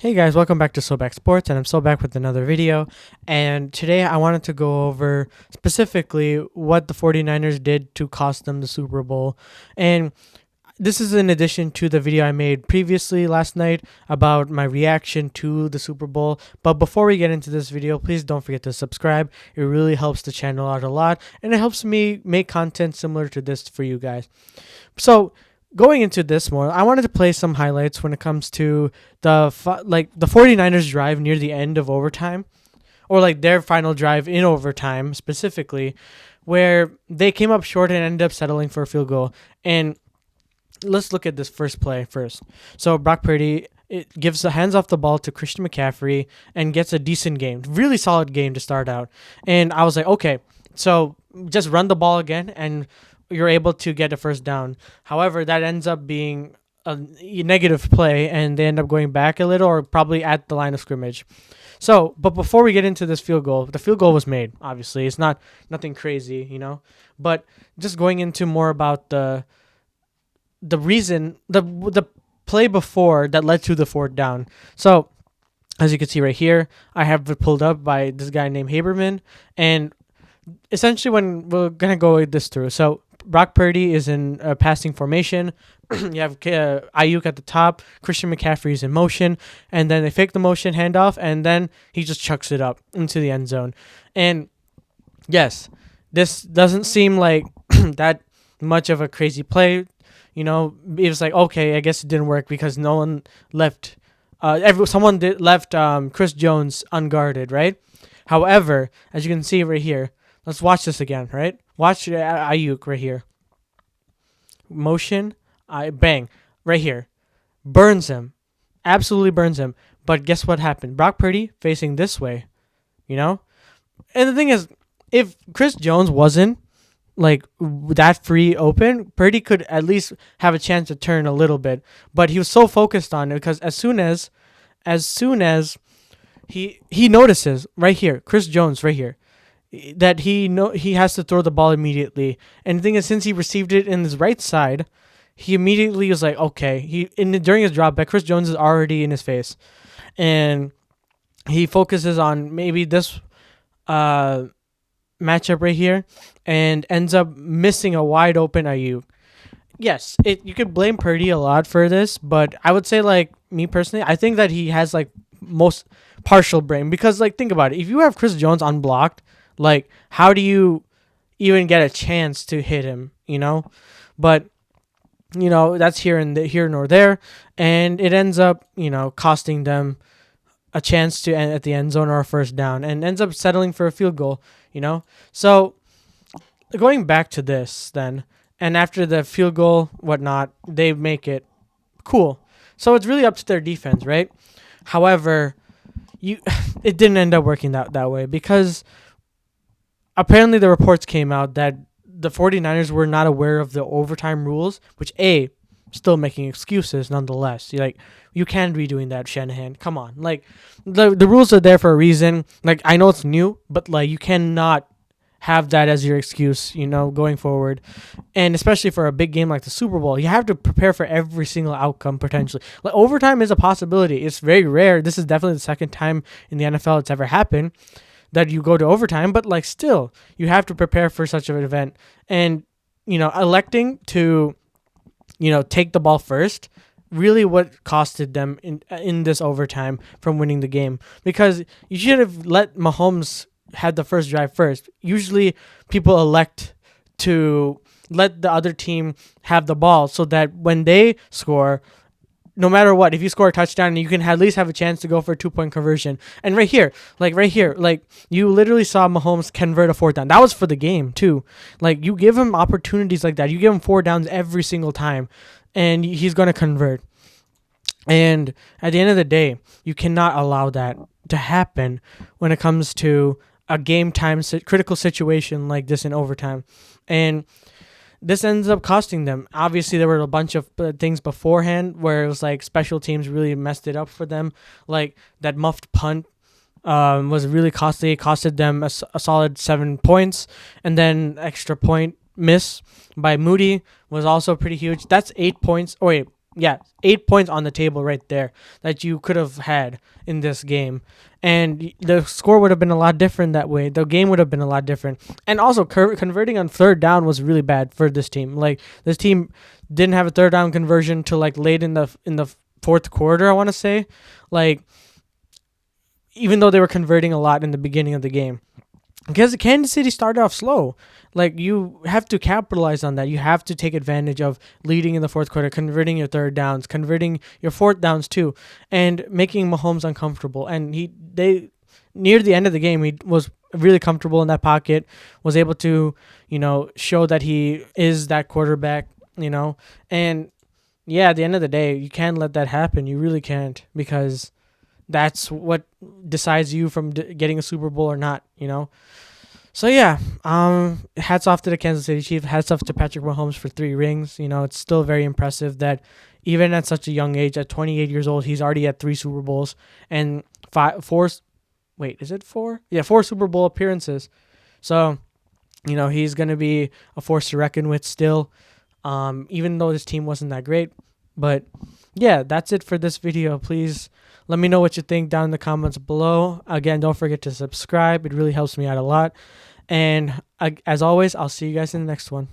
Hey guys, welcome back to Soback Sports, and I'm so back with another video. And today I wanted to go over specifically what the 49ers did to cost them the Super Bowl. And this is in addition to the video I made previously last night about my reaction to the Super Bowl. But before we get into this video, please don't forget to subscribe. It really helps the channel out a lot, and it helps me make content similar to this for you guys. So going into this more, I wanted to play some highlights when it comes to the 49ers drive near the end of overtime, or like their final drive in overtime specifically, where they came up short and ended up settling for a field goal. And let's look at this first play first. So Brock Purdy, it gives the hands off the ball to Christian McCaffrey and gets a decent game, really solid game to start out. And I was like, okay, so just run the ball again and you're able to get a first down. However, that ends up being a negative play, and they end up going back a little, or probably at the line of scrimmage. So, but before we get into this field goal, the field goal was made. Obviously, it's not nothing crazy, But just going into more about the reason the play before that led to the fourth down. So, as you can see right here, I have it pulled up by this guy named Haberman, and essentially when we're gonna go this through. So Brock Purdy is in a passing formation. You have Ayuk at the top. Christian McCaffrey is in motion, and then they fake the motion handoff, and then he just chucks it up into the end zone. And yes, this doesn't seem like that much of a crazy play. It was like, okay, I guess it didn't work because no one left. Someone left Chris Jones unguarded, right? However, as you can see right here, let's watch this again, right? Watch Ayuk right here. Motion, bang, right here. Burns him. Absolutely burns him. But guess what happened? Brock Purdy facing this way, you know? And the thing is, if Chris Jones wasn't like that free open, Purdy could at least have a chance to turn a little bit. But he was so focused on it because as soon as he notices right here, Chris Jones right here, that he has to throw the ball immediately. And the thing is, since he received it in his right side, he immediately was like, okay. During his drop back, Chris Jones is already in his face, and he focuses on maybe this matchup right here, and ends up missing a wide open Ayuk. Yes, you could blame Purdy a lot for this, but I would say, like, me personally, I think that he has like most partial blame because, like, think about it. If you have Chris Jones unblocked, like, how do you even get a chance to hit him? But that's here nor there, and it ends up costing them a chance to end at the end zone or a first down, and ends up settling for a field goal. So going back to this then, and after the field goal, whatnot, they make it cool. So it's really up to their defense, right? However, it didn't end up working that way because apparently the reports came out that the 49ers were not aware of the overtime rules, which still making excuses nonetheless. You can't be doing that, Shanahan. Come on. Like, the rules are there for a reason. Like, I know it's new, but like, you cannot have that as your excuse, going forward. And especially for a big game like the Super Bowl, you have to prepare for every single outcome potentially. Like, overtime is a possibility. It's very rare. This is definitely the second time in the NFL it's ever happened that you go to overtime, but like, still, you have to prepare for such an event. And electing to take the ball first, really what costed them in this overtime from winning the game, because you should have let Mahomes have the first drive first. Usually people elect to let the other team have the ball so that when they score, no matter what, if you score a touchdown, you can at least have a chance to go for a 2-point conversion. And right here, you literally saw Mahomes convert a fourth down. That was for the game too. Like, you give him opportunities like that. You give him 4 downs every single time, and he's going to convert. And at the end of the day, you cannot allow that to happen when it comes to a game time critical situation like this in overtime. And this ends up costing them. Obviously, there were a bunch of things beforehand where it was like special teams really messed it up for them. Like that muffed punt was really costly. It costed them a solid 7 points. And then extra point miss by Moody was also pretty huge. That's 8 points. Oh, wait. Yeah, 8 points on the table right there that you could have had in this game. And the score would have been a lot different that way. The game would have been a lot different. And also, converting on third down was really bad for this team. Like, this team didn't have a third down conversion till like late in the fourth quarter, I want to say. Like, even though they were converting a lot in the beginning of the game. Because Kansas City started off slow. Like, you have to capitalize on that. You have to take advantage of leading in the fourth quarter, converting your third downs, converting your fourth downs too, and making Mahomes uncomfortable. And they near the end of the game, he was really comfortable in that pocket, was able to, show that he is that quarterback, and yeah, at the end of the day, you can't let that happen. You really can't, because that's what decides you from getting a Super Bowl or not. So yeah, hats off to the Kansas City Chiefs. Hats off to Patrick Mahomes for 3 rings. It's still very impressive that even at such a young age, at 28 years old, he's already at 3 Super Bowls and four. Wait, is it 4? Yeah, 4 Super Bowl appearances. So he's gonna be a force to reckon with still. Even though this team wasn't that great, but yeah, that's it for this video. Please let me know what you think down in the comments below. Again, don't forget to subscribe. It really helps me out a lot. And as always, I'll see you guys in the next one.